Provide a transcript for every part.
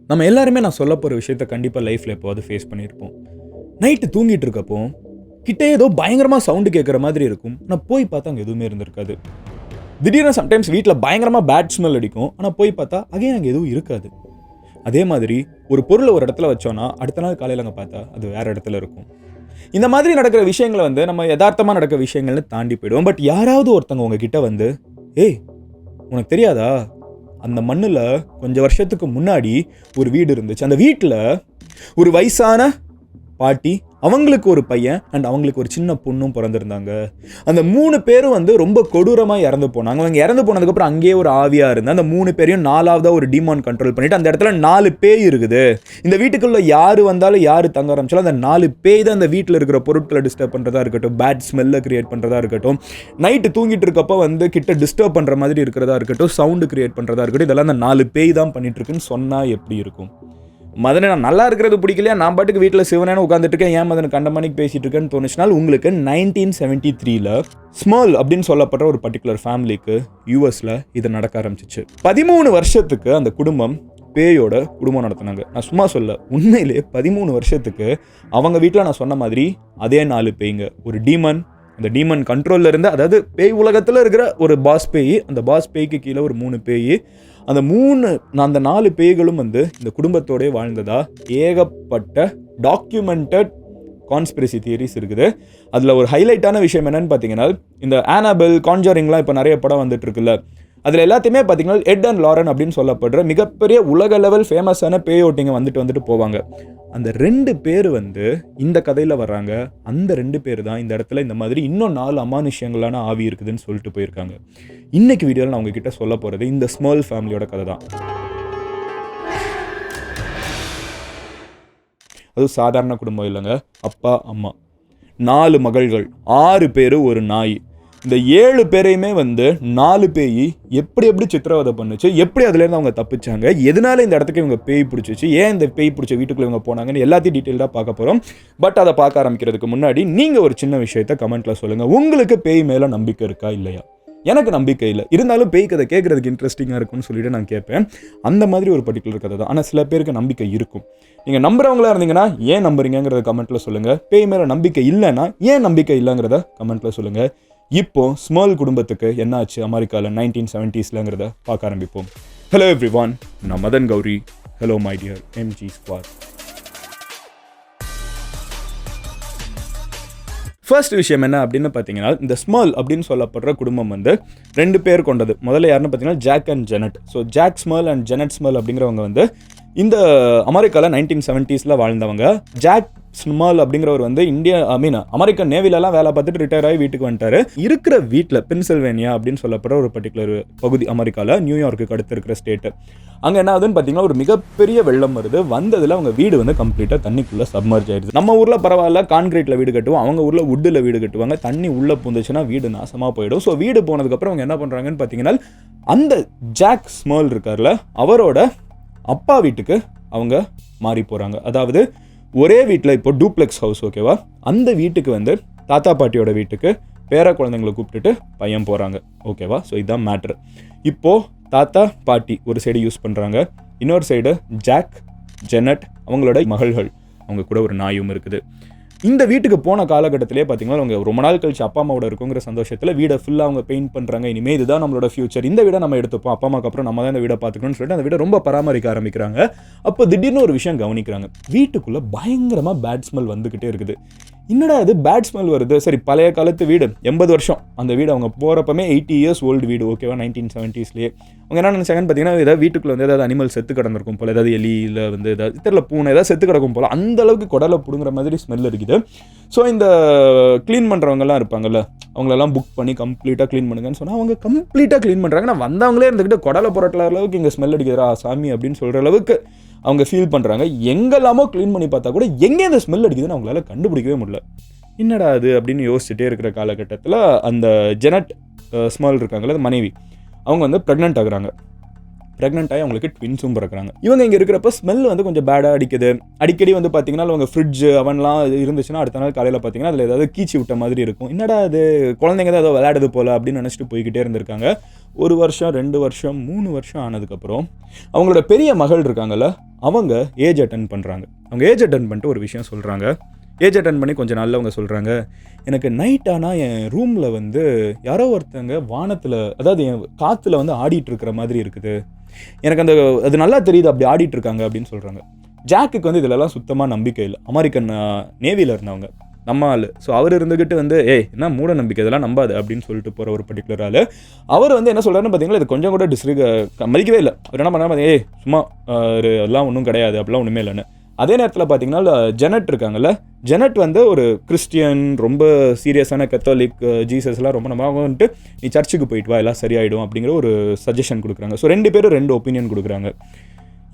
நம்ம எல்லாருமே நான் சொல்ல போகிற விஷயத்த கண்டிப்பாக லைஃப்பில் எப்போது ஃபேஸ் பண்ணியிருப்போம். நைட்டு தூங்கிட்டு இருக்கப்போ கிட்டே ஏதோ பயங்கரமாக சவுண்டு கேட்குற மாதிரி இருக்கும். ஆனால் போய் பார்த்தா அங்கே எதுவுமே இருந்திருக்காது. திடீர்னு சம்டைம்ஸ் வீட்டில் பயங்கரமாக பேட் ஸ்மெல் அடிக்கும். ஆனால் போய் பார்த்தா அங்கே எதுவும் இருக்காது. அதே மாதிரி ஒரு பொருளை ஒரு இடத்துல வச்சோன்னா அடுத்த நாள் காலையில் அங்கே பார்த்தா அது வேறு இடத்துல இருக்கும். இந்த மாதிரி நடக்கிற விஷயங்களை நம்ம யதார்த்தமாக நடக்கிற விஷயங்கள்னு தாண்டி போயிடுவோம். பட் யாராவது ஒருத்தவங்க உங்ககிட்ட வந்து, ஏய் உனக்கு தெரியாதா, அந்த மண்ணில் கொஞ்சம் வருஷத்துக்கு முன்னாடி ஒரு வீடு இருந்துச்சு, அந்த வீட்டில் ஒரு வயசான பாட்டி, அவங்களுக்கு ஒரு பையன் அண்ட் அவங்களுக்கு ஒரு சின்ன பொண்ணும் பிறந்திருந்தாங்க. அந்த 3 பேரும் ரொம்ப கொடூரமாக இறந்து போனாங்க. அவங்க இறந்து போனதுக்கப்புறம் அங்கேயே ஒரு ஆவியாக இருந்து அந்த 3 பேரையும் 4ஆவதாக ஒரு டீமான் கண்ட்ரோல் பண்ணிட்டு அந்த இடத்துல 4 பேய் இருக்குது. இந்த வீட்டுக்குள்ள யார் வந்தாலும் யார் தங்க ஆரம்பிச்சாலும் அந்த 4 பேய் தான் அந்த வீட்டில் இருக்கிற பொருட்களை டிஸ்டர்ப் பண்ணுறதா இருக்கட்டும், பேட் ஸ்மெல்லை கிரியேட் பண்ணுறதா இருக்கட்டும், நைட்டு தூங்கிட்டு இருக்கப்போ கிட்ட டிஸ்டர்ப் பண்ணுற மாதிரி இருக்கிறதா இருக்கட்டும், சவுண்டு கிரியேட் பண்ணுறதா இருக்கட்டும், இதெல்லாம் அந்த 4 பேய் தான் பண்ணிட்டு இருக்குன்னு சொன்னால் எப்படி இருக்கும்? மதனை நான் நல்லா இருக்கிறது பிடிக்கலையா, நான் பாட்டுக்கு வீட்டில் சிவனேன்னு உட்காந்துட்டு இருக்கேன், ஏன் மதனை கண்டமணிக்கு பேசிட்டு இருக்கேன்னு தோணுச்சுனால் உங்களுக்கு 1973 ஸ்மர்ல் அப்படின்னு சொல்லப்படுற ஒரு பர்டிகுலர் ஃபேமிலிக்கு யூஎஸில் இது நடக்க ஆரம்பிச்சிச்சு. 13 வருஷத்துக்கு அந்த குடும்பம் பேயோட குடும்பம் நடத்தினாங்க. நான் சும்மா சொல்ல, உண்மையிலே 13 வருஷத்துக்கு அவங்க வீட்டில் நான் சொன்ன மாதிரி அதே 4 பேய்ங்க, ஒரு டீமன், அந்த டீமன் கண்ட்ரோலில் இருந்து, அதாவது பேய் உலகத்தில் இருக்கிற ஒரு பாஸ் பேய், அந்த பாஸ் பேய்க்கு கீழே ஒரு 3 பேய், அந்த 4 பேய்களும் இந்த குடும்பத்தோடே வாழ்ந்ததா ஏகப்பட்ட டாக்குமெண்டட் கான்ஸ்பிரசி தியரிஸ் இருக்குது. அதில் ஒரு ஹைலைட்டான விஷயம் என்னன்னு பார்த்தீங்கன்னா, இந்த ஆனபெல், கான்ஜரிங்லாம் இப்போ நிறைய படம் வந்துட்டு இருக்குல்ல, அதில் எல்லாத்தையுமே பார்த்தீங்கன்னா எட் அண்ட் லாரன் அப்படின்னு சொல்லப்படுற மிகப்பெரிய உலக லெவல் ஃபேமஸான பேயோட்டிங்க வந்துட்டு போவாங்க. அந்த 2 பேர் இந்த கதையில் வர்றாங்க. அந்த 2 பேர் தான் இந்த இடத்துல இந்த மாதிரி இன்னும் 4 அமானுஷ்யங்களான ஆவி இருக்குதுன்னு சொல்லிட்டு போயிருக்காங்க. இன்னைக்கு வீடியோவில் நான் உங்ககிட்ட சொல்ல போகிறது இந்த ஸ்மர்ல் ஃபேமிலியோட கதை தான். அது சாதாரண குடும்பம் இல்லைங்க. அப்பா, அம்மா, 4 மகள்கள், 6 பேர், ஒரு நாய். இந்த 7 பேரையுமே 4 பேய் எப்படி சித்திரவதை பண்ணுச்சு, எப்படி அதுலேருந்து அவங்க தப்பிச்சாங்க, எதனால இந்த இடத்துக்கு இவங்க பேய் பிடிச்சிச்சு, ஏன் இந்த பேய் பிடிச்ச வீட்டுக்குள்ள இவங்க போனாங்கன்னு எல்லாத்தையும் டீட்டெயிலாக பார்க்க போகிறோம். பட் அதை பார்க்க ஆரம்பிக்கிறதுக்கு முன்னாடி நீங்கள் ஒரு சின்ன விஷயத்தை கமெண்ட்டில் சொல்லுங்கள். உங்களுக்கு பேய் மேலே நம்பிக்கை இருக்கா இல்லையா? எனக்கு நம்பிக்கை இல்லை, இருந்தாலும் பேய் கதை கேட்குறதுக்கு இன்ட்ரெஸ்டிங்காக இருக்கும்னு சொல்லிட்டு நான் கேட்பேன். அந்த மாதிரி ஒரு பர்டிகுலர் கதை தான். ஆனால் சில பேருக்கு நம்பிக்கை இருக்கும். நீங்கள் நம்புறவங்களா இருந்தீங்கன்னா ஏன் நம்புறீங்கிறத கமெண்ட்டில் சொல்லுங்கள். பேய் மேலே நம்பிக்கை இல்லைன்னா ஏன் நம்பிக்கை இல்லைங்கிறத கமெண்ட்டில் சொல்லுங்கள். இப்போ ஸ்மர்ல் குடும்பத்துக்கு என்ன ஆச்சு அமெரிக்காவில் 1970s பார்க்க ஆரம்பிப்போம். ஹலோ எவ்ரிவான், நான் Madan Gauri. Hello my dear MG squad. First விஷயம் என்ன அப்படின்னு பார்த்தீங்கன்னா, இந்த ஸ்மர்ல் அப்படின்னு சொல்லப்படுற குடும்பம் 2 பேர் கொண்டது. முதல்ல யாருன்னு பார்த்தீங்கன்னா Jack and Janet. So Jack Smurl and Janet Smurl அப்படிங்கிறவங்க இந்த அமெரிக்காவில் 1970s வாழ்ந்தவங்க. ஜாக் ஸ்மர்ல் அப்படிங்கிறவர் அமெரிக்கன் நேவிலலாம் வேலை பார்த்துட்டு ரிட்டையர் ஆகி வீட்டுக்கு வந்துட்டாரு. இருக்கிற வீட்டில் பென்சில்வேனியா அப்படின்னு சொல்லப்படுற ஒரு பர்டிகுலர் பகுதி அமெரிக்காவில், நியூயார்க்கு அடுத்து இருக்கிற ஸ்டேட்டு, அங்கே என்ன ஆகுதுன்னு பார்த்தீங்கன்னா ஒரு மிகப்பெரிய வெள்ளம் வருது. வந்ததில் அவங்க வீடு கம்ப்ளீட்டாக தண்ணிக்குள்ளே சப்மர்ஜ் ஆயிடுது. நம்ம ஊரில் பரவாயில்ல, கான்கிரீட்டில் வீடு கட்டுவோம், அவங்க ஊரில் வுட்டில் வீடு கட்டுவாங்க. தண்ணி உள்ளே பூந்துச்சுன்னா வீடு நாசமாக போயிடும். ஸோ வீடு போனதுக்கப்புறம் அவங்க என்ன பண்ணுறாங்கன்னு பார்த்தீங்கன்னா, அந்த ஜாக் ஸ்மர்ல் இருக்கார்ல, அவரோட அப்பா வீட்டுக்கு அவங்க மாறி போகிறாங்க. அதாவது ஒரே வீட்டில், இப்போ டூப்ளெக்ஸ் ஹவுஸ், ஓகேவா, அந்த வீட்டுக்கு தாத்தா பாட்டியோட வீட்டுக்கு பேர குழந்தைங்களை கூப்பிட்டுட்டு பையன் போகிறாங்க, ஓகேவா. ஸோ இதுதான் மேட்ரு. இப்போது தாத்தா பாட்டி ஒரு சைடு யூஸ் பண்ணுறாங்க, இன்னொரு சைடு ஜாக், ஜெனட், அவங்களோட மகள்கள், அவங்க கூட ஒரு நாயும் இருக்குது. இந்த வீட்டுக்கு போன காலகட்டத்திலே பார்த்தீங்கன்னா அவங்க ரொம்ப நாள் கழிச்சு அப்பா அம்மாவோட இருக்குங்கிற சந்தோஷத்தில் வீடை ஃபுல்லாக அவங்க பெயிண்ட் பண்ணுறாங்க. இனிமேல் இதுதான் நம்மளோட ஃபியூச்சர், இந்த வீடை நம்ம எடுத்துப்போம், அப்பா அம்மாக்கு அப்புறம் நம்ம தான் இந்த வீடை பார்த்துக்கணும்னு சொல்லிட்டு அந்த வீடை ரொம்ப பராமரிக்க ஆரம்பிக்கிறாங்க. அப்போ திடீர்னு ஒரு விஷயம் கவனிக்கிறாங்க. வீட்டுக்குள்ளே பயங்கரமாக பேட் ஸ்மெல் வந்துக்கிட்டே இருக்குது. என்னடா இது பேட் ஸ்மெல் வருது? சரி, பழைய காலத்து வீடு, 80 வருஷம் அந்த வீடு, அவங்க போகிறப்பமே 80 years ஓல்டு வீடு, ஓகேவா, 1970s. அவங்க என்ன நினச்சாங்கன்னு பார்த்தீங்கன்னா, ஏதாவது வீட்டுக்குள்ள ஏதாவது அனிமல் செத்து கிடந்திருக்கும் போல், ஏதாவது எலியில் ஏதாவது தெரியல, பூனை ஏதாவது செத்து கிடக்கும் போல், அந்த அளவுக்கு குடலை பிடுங்குற மாதிரி ஸ்மெல் இருக்குது. ஸோ இந்த க்ளீன் பண்ணுறவங்கலாம் இருப்பாங்கல்ல, அவங்களெல்லாம் புக் பண்ணி கம்ப்ளீட்டாக க்ளீன் பண்ணுங்கன்னு சொன்னால் அவங்க கம்ப்ளீட்டாக க்ளீன் பண்ணுறாங்க. நான் வந்தவங்களே இருந்துக்கிட்டு குடலை புரட்டல அளவுக்கு இங்கே ஸ்மெல் அடிக்கிறா சாமி அப்படின்னு சொல்கிற அளவுக்கு அவங்க ஃபீல் பண்ணுறாங்க. எங்கெல்லாமோ க்ளீன் பண்ணி பார்த்தா கூட எங்கே இந்த ஸ்மெல் அடிக்குதுன்னு அவங்களால கண்டுபிடிக்கவே முடியல. என்னடா அது அப்படின்னு யோசிச்சுட்டே இருக்கிற காலகட்டத்தில் அந்த ஜெனட் ஸ்மர்ல் இருக்காங்கல்ல, மனைவி, அவங்க ப்ரெக்னென்ட் ஆகுறாங்க. ப்ரெக்னென்ட் ஆகி அவங்களுக்கு ட்வின்ஸும் பிறக்கிறாங்க. இவங்க இங்கே இருக்கிறப்ப ஸ்மெல் கொஞ்சம் பேடாக அடிக்குது. அடிக்கடி பார்த்தீங்கன்னா அவங்க ஃப்ரிட்ஜ் அவன்லாம் இருந்துச்சுன்னா அடுத்த நாள் காலையில் பார்த்தீங்கன்னா அதில் ஏதாவது கீச்சி விட்ட மாதிரி இருக்கும். என்னடா அது குழந்தைங்க தான் ஏதோ விளையாடுது போல் அப்படின்னு நினச்சிட்டு போய்கிட்டே இருந்திருக்காங்க. 1 வருஷம் 2 வருஷம் 3 வருஷம் ஆனதுக்கப்புறம் அவங்களோட பெரிய மகள் இருக்காங்கல்ல, அவங்க ஏஜ் அட்டன் பண்ணுறாங்க. அவங்க ஏஜ் அட்டன் பண்ணிட்டு ஒரு விஷயம் சொல்கிறாங்க. ஏஜ் அட்டன் பண்ணி கொஞ்சம் நாளில் அவங்க சொல்கிறாங்க, எனக்கு நைட் ஆனால் என் ரூமில் வந்து யாரோ ஒருத்தங்க வானத்தில், அதாவது என் காற்றுல வந்து ஆடிட்டு இருக்கிற மாதிரி இருக்குது, எனக்கு அது நல்லா தெரியுது அப்படி ஆடிட்டு இருக்காங்க அப்படின்னு சொல்கிறாங்க. ஜாக்குக்கு வந்து இதிலெல்லாம் சுத்தமாக நம்பிக்கை இல்லை. அமெரிக்கன் நேவியில் இருந்தவங்க நம்ம ஆள். ஸோ அவர் இருந்துக்கிட்டு வந்து என்ன மூட நம்பிக்கை இதெல்லாம் நம்பாது அப்படின்னு சொல்லிட்டு போகிற ஒரு பர்டிகுலர் ஆள். அவர் வந்து என்ன சொல்கிறாருன்னு பார்த்தீங்கன்னா, இது கொஞ்சம் கூட மதிக்கவே இல்லை. அவர் என்ன பண்ணால் சும்மா அதெல்லாம் ஒன்றும் கிடையாது, அப்படிலாம் ஒன்றுமே இல்லைன்னு. அதே நேரத்தில் பார்த்தீங்கன்னா ஜெனட் இருக்காங்கல்ல, ஜெனட் வந்து ஒரு கிறிஸ்டியன், ரொம்ப சீரியஸான கத்தோலிக், ஜீசஸ்லாம் ரொம்ப நம்ம வந்துட்டு நீ சர்ச்சுக்கு போயிட்டு வா எல்லாம் சரியாயிடும் அப்படிங்கிற ஒரு சஜஷன் கொடுக்குறாங்க. ஸோ 2 பேரும் 2 ஒப்பீனியன் கொடுக்குறாங்க.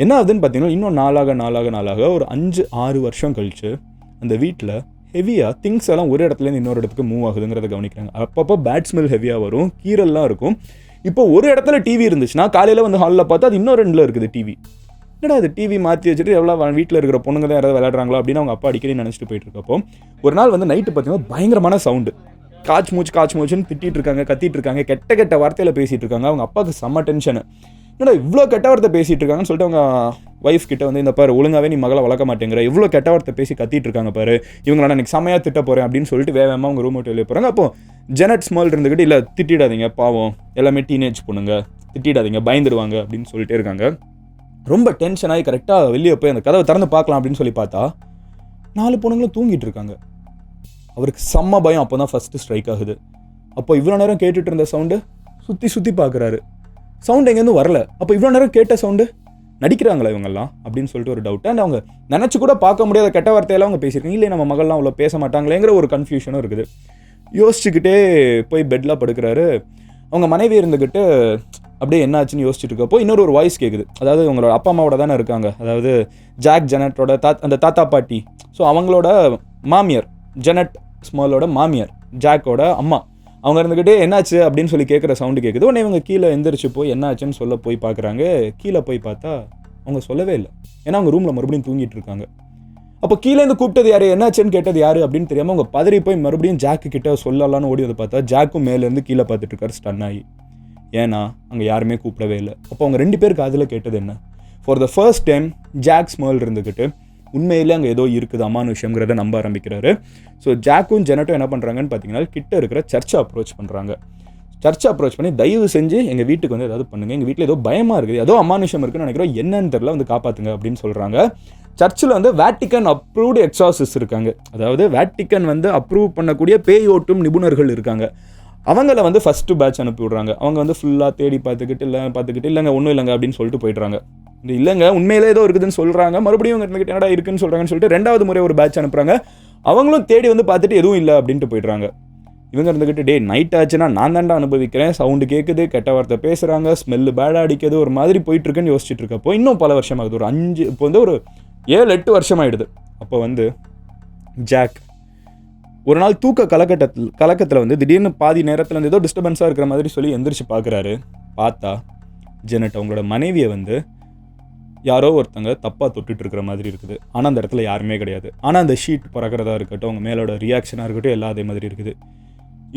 என்ன ஆகுதுன்னு பார்த்தீங்கன்னா, இன்னும் நாளாக ஒரு 5-6 வருஷம் கழிச்சு அந்த வீட்டில் ஹெவியாக திங்ஸ் எல்லாம் ஒரு இடத்துலேருந்து இன்னொரு இடத்துக்கு மூவ் ஆகுதுங்கிறத கவனிக்கிறாங்க. அப்பப்போ பேட் ஸ்மெல் ஹெவியாக வரும், கீரெல்லாம் இருக்கும். இப்போ ஒரு இடத்துல டிவி இருந்துச்சுன்னா காலையில் வந்து ஹாலில் பார்த்தா அது இன்னொரு 2ல் இருக்குது டிவி. என்னடா அது டிவி மாற்றி வச்சுட்டு எவ்வளோ வீட்டில் இருக்கிற பொண்ணுங்க தான் யாராவது விளையாடுறாங்களோ அப்படின்னு அவங்க அப்பா அடிக்கடி நினச்சிட்டு போயிட்டு இருக்கப்போ ஒரு நாள் வந்து நைட்டு பார்த்தீங்கன்னா பயங்கரமான சவுண்டு, காச்சு மூச்சுன்னு திட்டிகிட்டு இருக்காங்க, கத்திட்டு இருக்காங்க, கெட்ட வார்த்தையில் பேசிகிட்டு இருக்காங்க. அவங்க அப்பாவுக்கு செம்ம டென்ஷனு. என்னடா இவ்வளோ கெட்ட வார்த்தை பேசிகிட்டு இருக்காங்கன்னு சொல்லிட்டு அவங்க ஒய்ஃப் கிட்ட வந்து, இந்த பாரு ஒழுங்காகவே நீ மகளை வளர்க்க மாட்டேங்கிற, இவ்வளோ கெட்ட வார்த்தை பேசி கத்திட்டு இருக்காங்க பாரு, இவங்கள நான் செம்மையாக திட்ட போகிறேன் அப்படின்னு சொல்லிட்டு வேகமாக அவங்க ரூம் விட்டு வெளியே போகிறாங்க. அப்போ ஜெனட் ஸ்மால் இருந்துக்கிட்டு, இல்லை திட்டிடாதீங்க பாவம், எல்லாமே டீனேஜ் பொண்ணுங்க, திட்டிடாதீங்க பயந்துடுவாங்க அப்படின்னு சொல்லிட்டே இருக்காங்க. ரொம்ப டென்ஷன் ஆகி கரெக்டாக வெளியே போய் அந்த கதவை திறந்து பார்க்கலாம் அப்படின்னு சொல்லி பார்த்தா 4 பொண்ணுங்களும் தூங்கிட்டு இருக்காங்க. அவருக்கு செம்ம பயம். அப்போ தான் ஃபஸ்ட்டு ஸ்ட்ரைக் ஆகுது. அப்போ இவ்வளோ நேரம் கேட்டுட்டு இருந்த சவுண்டு சுற்றி பார்க்குறாரு, சவுண்ட் எங்கேருந்து வரல. அப்போ இவ்வளோ நேரம் கேட்ட சவுண்டு நடிக்கிறாங்களா இவங்கெல்லாம் அப்படின்னு சொல்லிட்டு ஒரு டவுட். அண்ட் அவங்க நினச்சி கூட பார்க்க முடியாத கெட்ட வார்த்தையெல்லாம் அவங்க பேசியிருக்காங்க. இல்லை நம்ம மகள்லாம் அவ்வளோ பேச மாட்டாங்களேங்கிற ஒரு கன்ஃபியூஷனும் இருக்குது. யோசிச்சுக்கிட்டே போய் பெட்டில் படுக்கிறாரு. அவங்க மனைவி இருந்துக்கிட்டு அப்படியே என்ன ஆச்சுன்னு யோசிச்சுட்டு இருக்கப்போ இன்னொரு வாய்ஸ் கேட்குது. அதாவது அவங்களோட அப்பா அம்மாவோட தானே இருக்காங்க, அதாவது ஜாக் ஜெனட்டோட அந்த தாத்தா பாட்டி. ஸோ அவங்களோட மாமியார், ஜெனட் ஸ்மாலோட மாமியார், ஜாக்கோட அம்மா, அவங்க இருந்துக்கிட்டே என்னாச்சு அப்படின்னு சொல்லி கேட்குற சவுண்டு கேட்குது. உடனே இவங்க கீழே எந்திரிச்சு போய் என்னாச்சுன்னு சொல்ல போய் பார்க்குறாங்க. கீழே போய் பார்த்தா அவங்க சொல்லவே இல்லை. ஏன்னா அவங்க ரூமில் மறுபடியும் தூங்கிட்டு இருக்காங்க. அப்போ கீழேருந்து கூப்பிட்டது யார், என்னாச்சுன்னு கேட்டது யார் அப்படின்னு தெரியாமல் அவங்க பதறி போய் மறுபடியும் ஜாக்கு கிட்ட சொல்லலான்னு ஓடி வந்து பார்த்தா ஜாக்கும் மேலேருந்து கீழே பார்த்துட்டு இருக்காரு ஸ்டன் ஆகி. ஏன்னா அங்கே யாருமே கூப்பிடவே இல்லை. அப்போ அவங்க 2 பேருக்கு அதில் கேட்டது என்ன, for the first time Jack small இருந்துக்கிட்டு உண்மையிலே அங்கே ஏதோ இருக்குது அமானுஷங்கிறத நம்ப ஆரம்பிக்கிறாரு. ஸோ ஜாக்கும் ஜெனட்டும் என்ன பண்ணுறாங்கன்னு பார்த்தீங்கன்னா, கிட்ட இருக்கிற சர்ச்சை அப்ரோச் பண்ணுறாங்க. சர்ச்சை அப்ரோச் பண்ணி தயவு செஞ்சு எங்கள் வீட்டுக்கு வந்து ஏதாவது பண்ணுங்கள், எங்கள் வீட்டில் ஏதோ பயமாக இருக்குது, ஏதோ அமானுஷம் இருக்குன்னு நினைக்கிறோம், என்னன்னு தெரியல, வந்து காப்பாற்றுங்க அப்படின்னு சொல்கிறாங்க. சர்ச்சில் வந்து வேட்டிக்கன் அப்ரூவ்டு எக்ஸாசிஸ்ட் இருக்காங்க. அதாவது வேட்டிக்கன் வந்து அப்ரூவ் பண்ணக்கூடிய பேய் ஓட்டும் நிபுணர்கள் இருக்காங்க. அவங்கள வந்து ஃபஸ்ட்டு பேட்ச் அனுப்பி விட்றாங்க. அவங்க வந்து ஃபுல்லாக தேடி பார்த்துக்கிட்டு இல்லைங்க ஒன்றும் இல்லைங்க அப்படின்னு சொல்லிட்டு போயிடுறாங்க. இல்லைங்க உண்மையிலே ஏதோ இருக்குதுன்னு சொல்கிறாங்க. மறுபடியும் இருந்துக்கிட்டு என்னடா இருக்குன்னு சொல்கிறாங்கன்னு சொல்லிட்டு 2வது முறை ஒரு பேட்ச் அனுப்புகிறாங்க. அவங்களும் தேடி வந்து பார்த்துட்டு எதுவும் இல்லை அப்படின்ட்டு போயிடுறாங்க. இவங்க இருந்துக்கிட்டு நைட் ஆச்சுன்னா நான் தாண்டா அனுபவிக்கிறேன், சவுண்டு கேட்குது, கெட்ட வார்த்தை பேசுகிறாங்க, ஸ்மெல்லு பேடாக அடிக்குது, ஒரு மாதிரி போயிட்டுருக்குன்னு யோசிச்சுட்டு இருக்கப்போ இன்னும் பல வருஷம் ஆகுது. ஒரு 5 இப்போ வந்து ஒரு 7-8 வருஷம் ஆகிடுது. அப்போ வந்து ஜாக் ஒரு நாள் தூக்க கலக்கத்தில் வந்து திடீர்னு பாதி நேரத்தில் வந்து ஏதோ டிஸ்டர்பன்ஸாக இருக்கிற மாதிரி சொல்லி எந்திரிச்சு பார்க்குறாரு. பார்த்தா ஜெனட் அவங்களோட மனைவியை வந்து யாரோ ஒருத்தங்க தப்பாக தொட்டுட்டு இருக்கிற மாதிரி இருக்குது. ஆனால் அந்த இடத்துல யாருமே கிடையாது. ஆனால் அந்த ஷீட் பறக்கிறதா இருக்கட்டும், அவங்க மேலோட ரியாக்ஷனாக இருக்கட்டும், எல்லாம் அதே மாதிரி இருக்குது.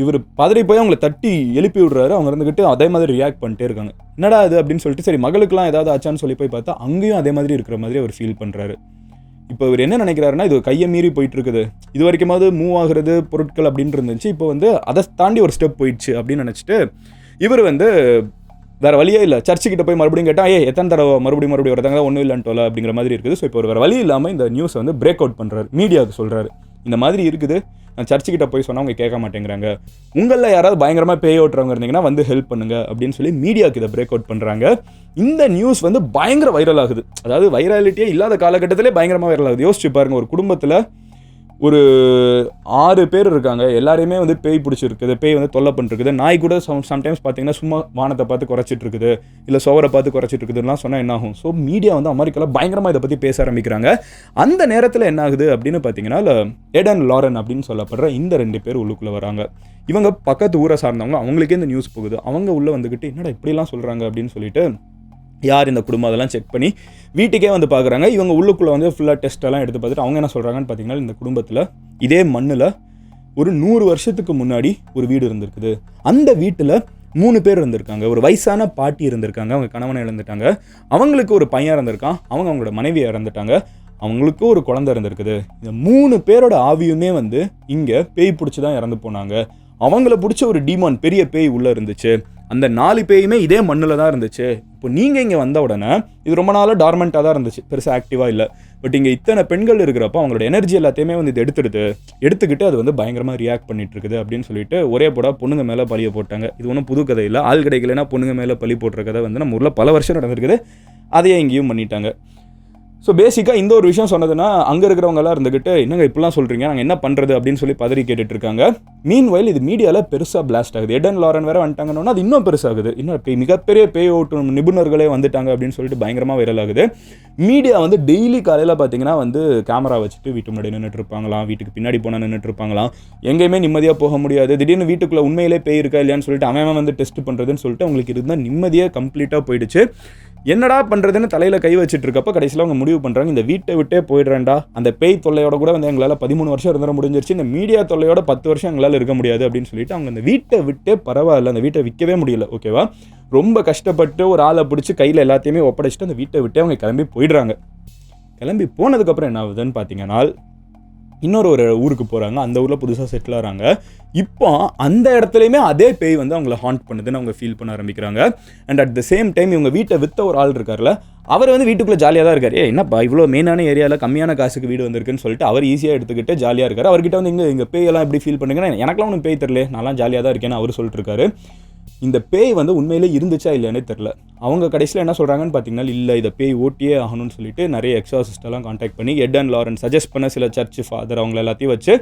இவர் பதறி போய் அவங்கள தட்டி எழுப்பி விடுறாரு. அவங்க இருந்துக்கிட்டு அதே மாதிரி ரியாக்ட் பண்ணிட்டே இருக்காங்க. என்னடா அது அப்படின்னு சொல்லிட்டு சரி மகளுக்குலாம் ஏதாவது ஆச்சான்னு சொல்லி போய் பார்த்தா அங்கேயும் அதே மாதிரி இருக்கிற மாதிரி அவர் ஃபீல் பண்ணுறாரு. இப்போ இவர் என்ன நினைக்கிறாருன்னா, இது கையை மீறி போயிட்டு இருக்குது, இது வரைக்குமாவது மூவ் ஆகுறது பொருட்கள் அப்படின்னு இருந்துச்சு, இப்போ வந்து அதை தாண்டி ஒரு ஸ்டெப் போயிடுச்சு அப்படின்னு நினச்சிட்டு இவர் வந்து வேறு வழியே இல்லை, சர்ச்சுக்கிட்ட போய் மறுபடியும் கேட்டால் எத்தனை தடவை மறுபடியும் வரதாங்க ஒன்றும் இல்லைன்ட்டோல அப்படிங்கிற மாதிரி இருக்குது. ஸோ இப்போ ஒரு வேறு வழி இல்லாமல் இந்த நியூஸை வந்து பிரேக் அவுட் பண்ணுறாரு, மீடியாவுக்கு சொல்கிறாரு, இந்த மாதிரி இருக்குது, நான் சர்ச்சுக்கிட்ட போய் சொன்னால் அவங்க கேட்க மாட்டேங்கிறாங்க, உங்களில் யாராவது பயங்கரமாக பே ஓட்டுறவங்க இருந்தீங்கன்னா வந்து ஹெல்ப் பண்ணுங்க அப்படின்னு சொல்லி மீடியாவுக்கு இதை பிரேக் அவுட் பண்ணுறாங்க. இந்த நியூஸ் வந்து பயங்கர வைரல் ஆகுது. அதாவது வைரலிட்டியே இல்லாத காலகட்டத்திலே பயங்கரமாக வைரல் ஆகுது. யோசிச்சு பாருங்க, ஒரு குடும்பத்தில் ஒரு 6 பேர் இருக்காங்க, எல்லாரையுமே வந்து பேய் பிடிச்சிருக்குது, பேய் வந்து தொல்லை பண்ணிருக்குது, நாய் கூட சம்டைம்ஸ் பார்த்தீங்கன்னா சும்மா வானத்தை பார்த்து குறைச்சிட்டு இருக்குது, இல்லை சோவரை பார்த்து குறைச்சிட்டு இருக்குதுலாம் சொன்னால் என்ன ஆகும்? ஸோ மீடியா வந்து அமெரிக்காவில் பயங்கரமாக இதை பற்றி பேச ஆரம்பிக்கிறாங்க. அந்த நேரத்தில் என்ன ஆகுது அப்படின்னு பார்த்தீங்கன்னா, எடன் லாரன் அப்படின்னு சொல்லப்படுற இந்த 2 பேர் உள்ளுக்குள்ளே வராங்க. இவங்க பக்கத்து ஊரை சார்ந்தவங்க, அவங்களுக்கே இந்த நியூஸ் போகுது. அவங்க உள்ளே வந்துக்கிட்டு என்னடா இப்படிலாம் சொல்கிறாங்க அப்படின்னு சொல்லிட்டு யார் இந்த குடும்பம் அதெல்லாம் செக் பண்ணி வீட்டுக்கே வந்து பார்க்குறாங்க. இவங்க உள்ளுக்குள்ளே வந்து ஃபுல்லாக டெஸ்ட்டெல்லாம் எடுத்து பார்த்துட்டு அவங்க என்ன சொல்கிறாங்கன்னு பார்த்தீங்கன்னா, இந்த குடும்பத்தில் இதே மண்ணில் ஒரு 100 வருஷத்துக்கு முன்னாடி ஒரு வீடு இருந்திருக்குது, அந்த வீட்டில் 3 பேர் இருந்திருக்காங்க. ஒரு வயசான பாட்டி இருந்திருக்காங்க, அவங்க கணவனை இழந்துட்டாங்க. அவங்களுக்கு ஒரு பையன் இருந்திருக்கான், அவங்களோட மனைவியை இறந்துட்டாங்க. அவங்களுக்கு ஒரு குழந்தை இருந்திருக்குது. இந்த 3 பேரோட ஆவியுமே வந்து இங்கே பேய் பிடிச்சி தான் இறந்து போனாங்க. அவங்கள பிடிச்ச ஒரு டீமான் பெரிய பேய் உள்ளே இருந்துச்சு. அந்த 4 பேயுமே இதே மண்ணில் தான் இருந்துச்சு. இப்போ நீங்கள் இங்கே வந்த உடனே இது ரொம்ப நாளாக டார்மெண்ட்டாக தான் இருந்துச்சு, பெருசாக ஆக்டிவாக இல்லை. பட் இங்கே இத்தனை பெண்கள் இருக்கிறப்போ அவங்களோட எனர்ஜி எல்லாத்தையுமே வந்து இது எடுத்துக்கிட்டு அது வந்து பயங்கரமாக ரியாக்ட் பண்ணிட்டு இருக்குது அப்படின்னு சொல்லிட்டு ஒரே போட பொண்ணுங்க மேலே பழியை போட்டாங்க. இது ஒன்றும் புது கதை இல்லை. ஆள் கிடைக்கலன்னா பொண்ணுங்க மேலே பழி போட்டுற கதை வந்து நம்ம ஊரில் பல வருஷம் நடந்திருக்குது. அதையே இங்கேயும் பண்ணிட்டாங்க. ஸோ பேசிக்காக இந்த ஒரு விஷயம் சொன்னதுன்னா அங்கே இருக்கிறவங்களாம் இருந்துக்கிட்டு என்னங்க இப்படிலாம் சொல்கிறீங்க, நாங்கள் என்ன பண்ணுறது அப்படின்னு சொல்லி பதறி கேட்டுட்டு இருக்காங்க. மீன்வைல் இது மீடியாவில் பெருசாக பிளாஸ்ட் ஆகுது. எட் அண்ட் லாரன் வேறு வந்துட்டாங்கன்னா அது இன்னும் பெருசாகுது. இன்னும் மிகப்பெரிய பேய் ஓட்டும் நிபுணர்களே வந்துட்டாங்க அப்படின்னு சொல்லிட்டு பயங்கரமாக வைரல் ஆகுது. மீடியா வந்து டெய்லி காலையில் பார்த்தீங்கன்னா வந்து கேமரா வச்சுட்டு வீட்டு முன்னாடி நின்றுட்டு இருப்பாங்களாம், வீட்டுக்கு பின்னாடி போனால் நின்றுட்டு இருப்பாங்களாம். எங்கேயுமே நிம்மதியாக போக முடியாது. திடீர்னு வீட்டுக்குள்ளே உண்மையிலே பேய் இருக்கா இல்லையான்னு சொல்லிட்டு அவன் வந்து டெஸ்ட் பண்ணுறதுன்னு சொல்லிட்டு அவங்களுக்கு இருந்தால் நிம்மதியாக கம்ப்ளீட்டாக போயிடுச்சு. என்னடா பண்ணுறதுன்னு தலையில் கை வச்சுட்டு இருக்கப்போ கடைசியில் அவங்க முடிவு பண்ணுறாங்க, இந்த வீட்டை விட்டே போயிடுறேன்டா. அந்த பேய் தொல்லையோட கூட வந்து எங்களால் 13 வருஷம் இருந்துட முடிஞ்சிருச்சு, இந்த மீடியா தொல்லையோட 10 வருஷம் எங்களால் இருக்க முடியாது அப்படின்னு சொல்லிட்டு அவங்க அந்த வீட்டை விட்டே பரவாயில்ல, அந்த வீட்டை விற்கவே முடியல. ஓகேவா, ரொம்ப கஷ்டப்பட்டு ஒரு ஆளை பிடிச்சி கையில் எல்லாத்தையுமே ஒப்படைச்சிட்டு அந்த வீட்டை விட்டே அவங்க கிளம்பி போயிடுறாங்க. கிளம்பி போனதுக்கப்புறம் என்ன ஆகுதுன்னு பார்த்தீங்கன்னா இன்னொரு ஊருக்கு போகிறாங்க. அந்த ஊரில் புதுசாக செட்டில் ஆகிறாங்க. இப்போ அந்த இடத்துலையுமே அதே பேய் வந்து அவங்கள ஹாண்ட் பண்ணுதுன்னு அவங்க ஃபீல் பண்ண ஆரம்பிக்கிறாங்க. And at the same time இவங்க வீட்டை விற்ற ஒரு ஆள் இருக்கார்ல, அவர் வந்து வீட்டுக்குள்ளே ஜாலியாக தான் இருக்கார். என்னப்பா இவ்வளோ மெயினான ஏரியாவில் கம்மியான காசுக்கு வீடு வந்திருக்குன்னு சொல்லிட்டு அவர் ஈஸியாக எடுத்துக்கிட்டு ஜாலியாக இருக்கார். அவர்கிட்ட வந்து இங்கே பேயெல்லாம் எப்படி ஃபீல் பண்ணுங்கன்னா, எனக்குலாம் ஒன்றும் பேய் தெரியல, நான்லாம் ஜாலியாக தான் இருக்கேன்னு அவர் சொல்லிட்டு இருக்காரு. இந்த பேய் வந்து உண்மையிலே இருந்துச்சா இல்லையானே தெரில. அவங்க கடைசியில் என்ன சொல்கிறாங்கன்னு பார்த்தீங்கன்னா, இல்லை இதை பேய் ஓட்டியே ஆகணும்னு சொல்லிட்டு நிறைய எக்ஸாசிஸ்டெல்லாம் கான்டாக்ட் பண்ணி எட் அண்ட் லாரன் சஜஸ்ட் பண்ண சில சர்ச் ஃபாதர் அவங்கள எல்லாத்தையும் வச்சு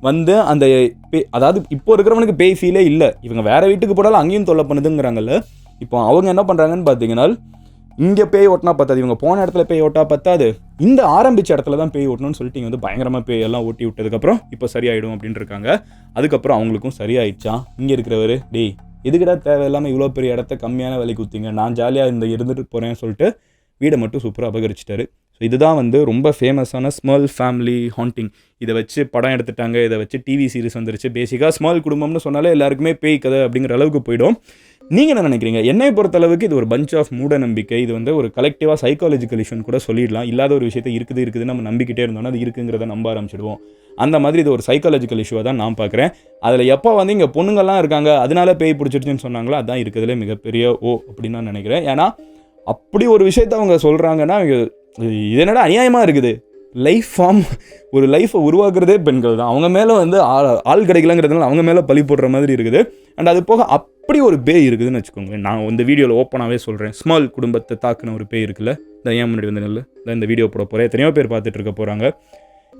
வந்து அந்த பேய், அதாவது இப்போ இருக்கிறவனுக்கு பேய் ஃபீலே இல்லை, இவங்க வேறு வீட்டுக்கு போனாலும் அங்கேயும் தொல்லை பண்ணுதுங்கிறாங்கல்ல. இப்போ அவங்க என்ன பண்ணுறாங்கன்னு பார்த்தீங்கன்னா, இங்கே பேய் ஓட்டினா பத்தாது, இவங்க போன இடத்துல பேய் ஓட்டா பத்தாது, இந்த ஆரம்பித்த இடத்துல தான் பேய் ஓட்டணும்னு சொல்லிட்டு இங்கே வந்து பயங்கரமாக பேய் எல்லாம் ஓட்டி விட்டதுக்கப்புறம் இப்போ சரியாயிடும் அப்படின்ட்டு இருக்காங்க. அதுக்கப்புறம் அவங்களுக்கும் சரியாயிடுச்சான். இங்கே இருக்கிறவர், டேய் எதுக்கிட்ட தேவையில்லாமல் இவ்வளோ பெரிய இடத்த கம்மியான விலைக்கு ஊற்றிங்க, நான் ஜாலியாக இருந்துட்டு போகிறேன்னு சொல்லிட்டு வீடை மட்டும் சூப்பராக அபகரிச்சிட்டாரு. ஸோ இதுதான் வந்து ரொம்ப ஃபேமஸான ஸ்மர்ல் ஃபேமிலி ஹாண்டிங். இதை வச்சு படம் எடுத்துட்டாங்க, இதை வச்சு டிவி சீரிஸ் வந்துருச்சு. பேசிக்காக ஸ்மால் குடும்பம்னு சொன்னாலே எல்லாருக்குமே பேய் கதை அப்படிங்கிற அளவுக்கு போயிடும். நீங்கள் என்ன நினைக்கிறீங்க? என்னை பொறுத்தளவுக்கு இது ஒரு பஞ்ச் ஆஃப் மூட நம்பிக்கை. இது வந்து ஒரு கலெக்டிவாக சைக்காலஜிக்கல் இஷ்யூன்னு கூட சொல்லிடலாம். இல்லாத ஒரு விஷயத்தை இருக்குதுன்னு நம்ம நம்பிக்கிட்டே இருந்தோம்னா அது இருக்குங்கிறத நம்ப ஆரம்பிச்சிடுவோம். அந்த மாதிரி இது ஒரு சைக்காலஜிக்கல் இஷ்யூவாக தான் நான் பார்க்குறேன். அதில் எப்போ வந்து இங்கே பொண்ணுங்கள்லாம் இருக்காங்க அதனால பேய் பிடிச்சிருச்சுன்னு சொன்னாங்களோ அதான் இருக்கிறதுலே மிகப்பெரிய அப்படின்னு நான் நினைக்கிறேன். ஏன்னா அப்படி ஒரு விஷயத்த அவங்க சொல்கிறாங்கன்னா இது என்னடா அநியாயமாக இருக்குது. லைஃப் ஃபார்ம், ஒரு லைஃப்பை உருவாக்குறதே பெண்கள் தான். அவங்க மேலே வந்து ஆள் கிடைக்கலங்கிறதுனால அவங்க மேலே பழி போடுற மாதிரி இருக்குது. அண்ட் அது போக அப்படி ஒரு பேய் இருக்குதுன்னு வச்சுக்கோங்களேன். நான் இந்த வீடியோவில் ஓப்பனாகவே சொல்கிறேன், ஸ்மால் குடும்பத்தை தாக்குன ஒரு பேய் இருக்குல்ல, இந்த ஏன் முன்னாடி வந்து நல்ல இந்த வீடியோ போட போகிறேன். எத்தனையோ பேர் பார்த்துட்டு இருக்க போகிறாங்க.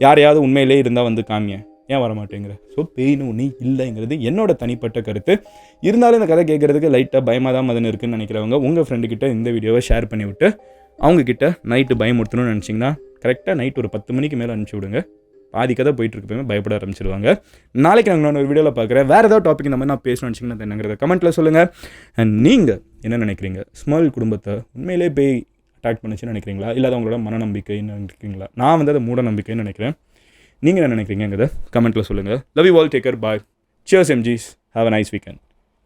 யாரையாவது உண்மையிலே இருந்தால் வந்து காமிங்க, ஏன் வரமாட்டேங்கிற. ஸோ பெயின்னு ஒன்று இல்லைங்கிறது என்னோட தனிப்பட்ட கருத்து. இருந்தாலும் இந்த கதை கேட்குறதுக்கு லைட்டாக பயமாக தான் மதன் இருக்குன்னு நினைக்கிறவங்க உங்கள் ஃப்ரெண்டுக்கிட்ட இந்த வீடியோவை ஷேர் பண்ணி விட்டு அவங்கக்கிட்ட நைட்டு பயமுறுத்தணும்னு நினச்சிங்கன்னா கரெக்டாக நைட் ஒரு 10 மணிக்கு மேலே அனுப்பிச்சி விடுங்க. பாதி கதை போயிட்டுருக்கப்பமே பயப்பட ஆரம்பிச்சிடுவாங்க. நாளைக்கு நாங்கள் ஒரு வீடியோவில் பார்க்குறேன். வேறு ஏதாவது டாபிக் இந்த மாதிரி நான் பேசணும்னு நினச்சிங்கன்னா என்னங்கிறத கமெண்ட்டில் சொல்லுங்கள். அண்ட் நீங்கள் என்ன நினைக்கிறீங்க? ஸ்மால் குடும்பத்தை உண்மையிலே பேய் அட்டாக் பண்ணிச்சுன்னு நினைக்கிறீங்களா, இல்லை அது அவங்களோட மனநம்பிக்கைன்னு நினைக்கிறீங்களா? நான் வந்து அதை மூட நம்பிக்கைன்னு நினைக்கிறேன். நீங்கள் என்ன நினைக்கிறீங்கிறத கமெண்ட்டில் சொல்லுங்கள். Love you all, take care, bye, cheers MGs, have a nice weekend.